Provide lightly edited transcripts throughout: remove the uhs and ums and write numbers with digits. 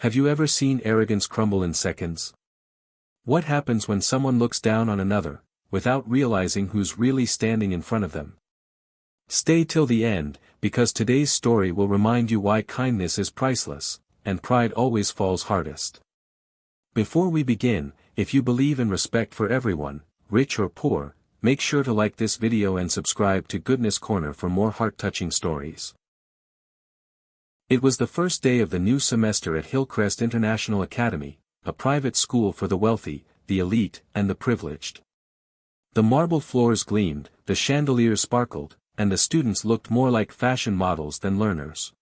Have you ever seen arrogance crumble in seconds? What happens when someone looks down on another, without realizing who's really standing in front of them? Stay till the end, because today's story will remind you why kindness is priceless, and pride always falls hardest. Before we begin, if you believe in respect for everyone, rich or poor, make sure to like this video and subscribe to Goodness Corner for more heart-touching stories. It was the first day of the new semester at Hillcrest International Academy, a private school for the wealthy, the elite, and the privileged. The marble floors gleamed, the chandeliers sparkled, and the students looked more like fashion models than learners.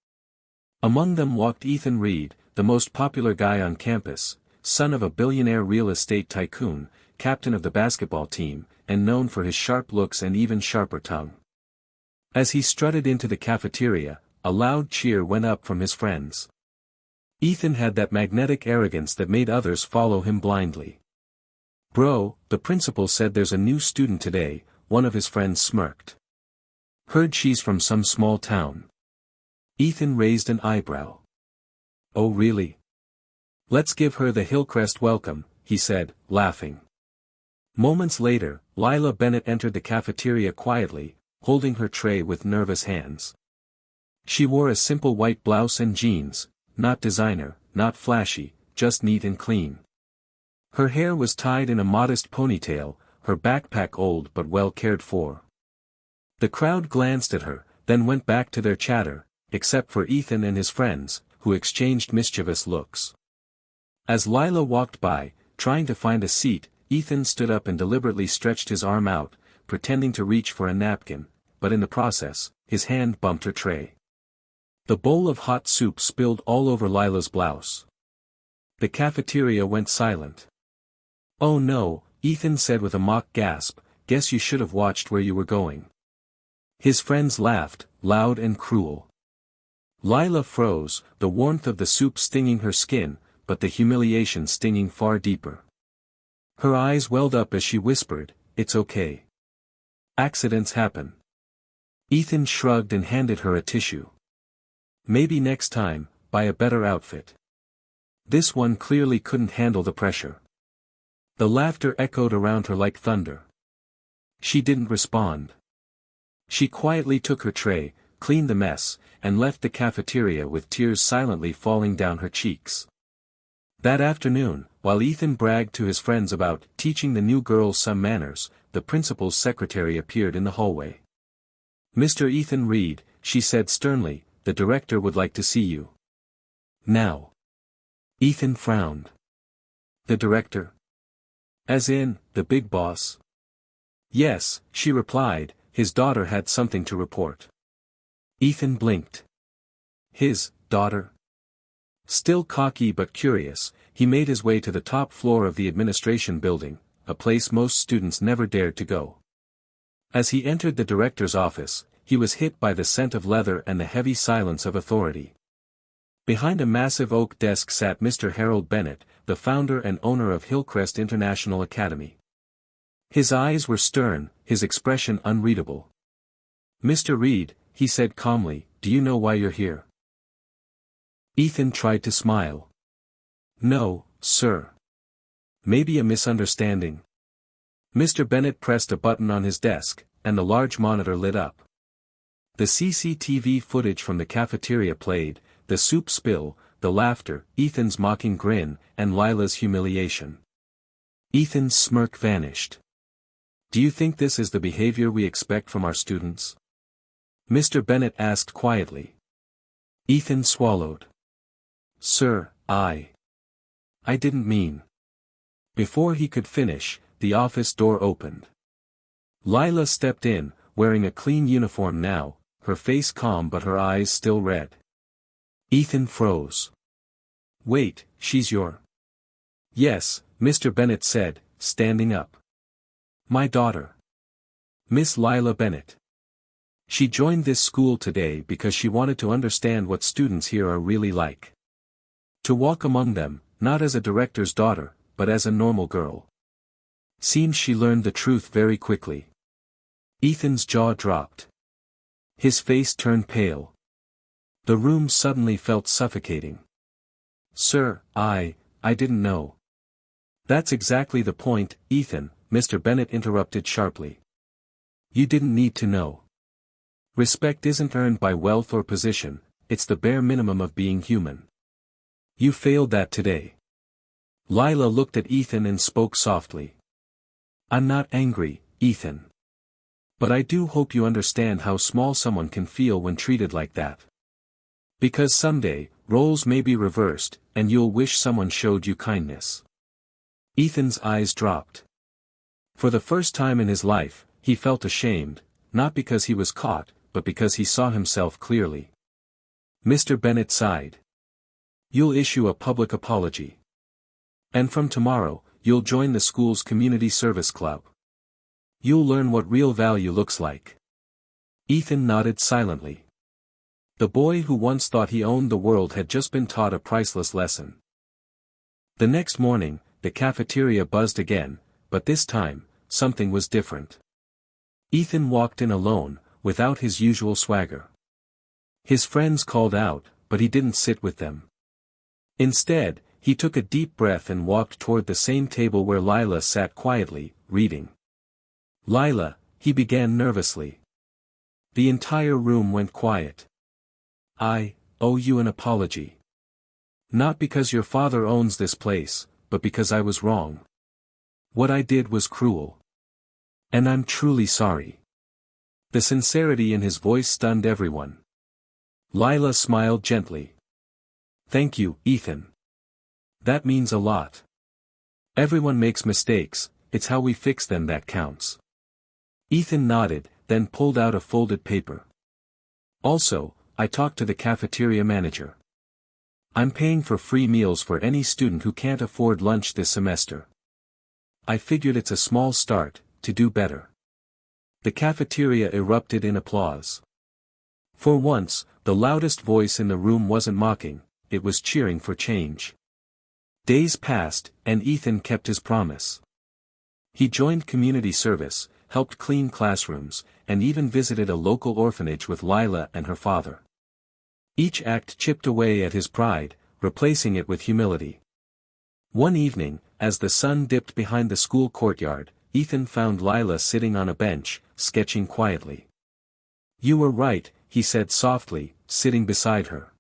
Among them walked Ethan Reed, the most popular guy on campus, son of a billionaire real estate tycoon, captain of the basketball team, and known for his sharp looks and even sharper tongue. As he strutted into the cafeteria, a loud cheer went up from his friends. Ethan had that magnetic arrogance that made others follow him blindly. "Bro, the principal said there's a new student today," one of his friends smirked. "Heard she's from some small town." Ethan raised an eyebrow. "Oh really? Let's give her the Hillcrest welcome," he said, laughing. Moments later, Lila Bennett entered the cafeteria quietly, holding her tray with nervous hands. She wore a simple white blouse and jeans, not designer, not flashy, just neat and clean. Her hair was tied in a modest ponytail, her backpack old but well cared for. The crowd glanced at her, then went back to their chatter, except for Ethan and his friends, who exchanged mischievous looks. As Lila walked by, trying to find a seat, Ethan stood up and deliberately stretched his arm out, pretending to reach for a napkin, but in the process, his hand bumped her tray. The bowl of hot soup spilled all over Lila's blouse. The cafeteria went silent. "Oh no," Ethan said with a mock gasp, "guess you should have watched where you were going." His friends laughed, loud and cruel. Lila froze, the warmth of the soup stinging her skin, but the humiliation stinging far deeper. Her eyes welled up as she whispered, "It's okay. Accidents happen." Ethan shrugged and handed her a tissue. "Maybe next time, buy a better outfit. This one clearly couldn't handle the pressure." The laughter echoed around her like thunder. She didn't respond. She quietly took her tray, cleaned the mess, and left the cafeteria with tears silently falling down her cheeks. That afternoon, while Ethan bragged to his friends about teaching the new girls some manners, the principal's secretary appeared in the hallway. "Mr. Ethan Reed," she said sternly, "the director would like to see you. Now." Ethan frowned. "The director? As in, the big boss?" "Yes," she replied, "his daughter had something to report." Ethan blinked. His daughter? Still cocky but curious, he made his way to the top floor of the administration building, a place most students never dared to go. As he entered the director's office, he was hit by the scent of leather and the heavy silence of authority. Behind a massive oak desk sat Mr. Harold Bennett, the founder and owner of Hillcrest International Academy. His eyes were stern, his expression unreadable. "Mr. Reed," he said calmly, "do you know why you're here?" Ethan tried to smile. "No, sir. Maybe a misunderstanding." Mr. Bennett pressed a button on his desk, and the large monitor lit up. The CCTV footage from the cafeteria played, the soup spill, the laughter, Ethan's mocking grin, and Lila's humiliation. Ethan's smirk vanished. "Do you think this is the behavior we expect from our students?" Mr. Bennett asked quietly. Ethan swallowed. "Sir, I didn't mean." Before he could finish, the office door opened. Lila stepped in, wearing a clean uniform now, her face calm but her eyes still red. Ethan froze. "Wait, she's your—" "Yes," Mr. Bennett said, standing up. "My daughter. Miss Lila Bennett. She joined this school today because she wanted to understand what students here are really like. To walk among them, not as a director's daughter, but as a normal girl. Seems she learned the truth very quickly." Ethan's jaw dropped. His face turned pale. The room suddenly felt suffocating. Sir, I didn't know. That's exactly the point, Ethan, Mr. Bennet interrupted sharply. You didn't need to know. Respect isn't earned by wealth or position, it's the bare minimum of being human. You failed that today. Lila looked at Ethan and spoke softly. I'm not angry, Ethan. But I do hope you understand how small someone can feel when treated like that. Because someday, roles may be reversed, and you'll wish someone showed you kindness. Ethan's eyes dropped. For the first time in his life, he felt ashamed, not because he was caught, but because he saw himself clearly. Mr. Bennet sighed. You'll issue a public apology. And from tomorrow, you'll join the school's community service club. You'll learn what real value looks like. Ethan nodded silently. The boy who once thought he owned the world had just been taught a priceless lesson. The next morning, the cafeteria buzzed again, but this time, something was different. Ethan walked in alone, without his usual swagger. His friends called out, but he didn't sit with them. Instead, he took a deep breath and walked toward the same table where Lila sat quietly, reading. Lila, he began nervously. The entire room went quiet. I owe you an apology. Not because your father owns this place, but because I was wrong. What I did was cruel. And I'm truly sorry. The sincerity in his voice stunned everyone. Lila smiled gently. Thank you, Ethan. That means a lot. Everyone makes mistakes, it's how we fix them that counts. Ethan nodded, then pulled out a folded paper. Also, I talked to the cafeteria manager. I'm paying for free meals for any student who can't afford lunch this semester. I figured it's a small start, to do better. The cafeteria erupted in applause. For once, the loudest voice in the room wasn't mocking, it was cheering for change. Days passed, and Ethan kept his promise. He joined community service, helped clean classrooms, and even visited a local orphanage with Lila and her father. Each act chipped away at his pride, replacing it with humility. One evening, as the sun dipped behind the school courtyard, Ethan found Lila sitting on a bench, sketching quietly. You were right, he said softly, sitting beside her.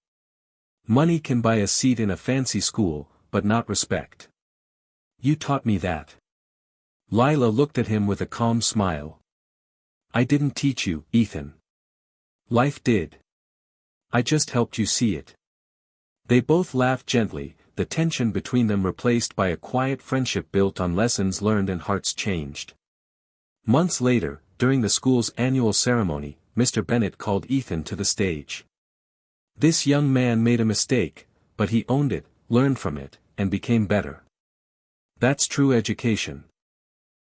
Money can buy a seat in a fancy school, but not respect. You taught me that. Lila looked at him with a calm smile. I didn't teach you, Ethan. Life did. I just helped you see it. They both laughed gently, the tension between them replaced by a quiet friendship built on lessons learned and hearts changed. Months later, during the school's annual ceremony, Mr. Bennet called Ethan to the stage. This young man made a mistake, but he owned it, learned from it, and became better. That's true education.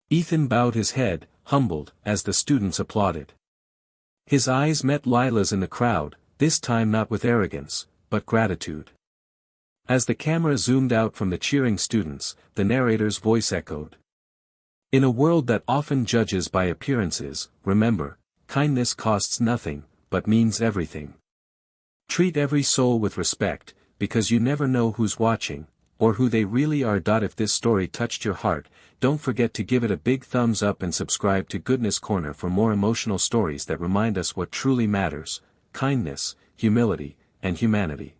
Ethan bowed his head, humbled, as the students applauded. His eyes met Lila's in the crowd, this time not with arrogance, but gratitude. As the camera zoomed out from the cheering students, the narrator's voice echoed. In a world that often judges by appearances, remember, kindness costs nothing, but means everything. Treat every soul with respect, because you never know who's watching, or who they really are. If this story touched your heart, don't forget to give it a big thumbs up and subscribe to Goodness Corner for more emotional stories that remind us what truly matters: kindness, humility, and humanity.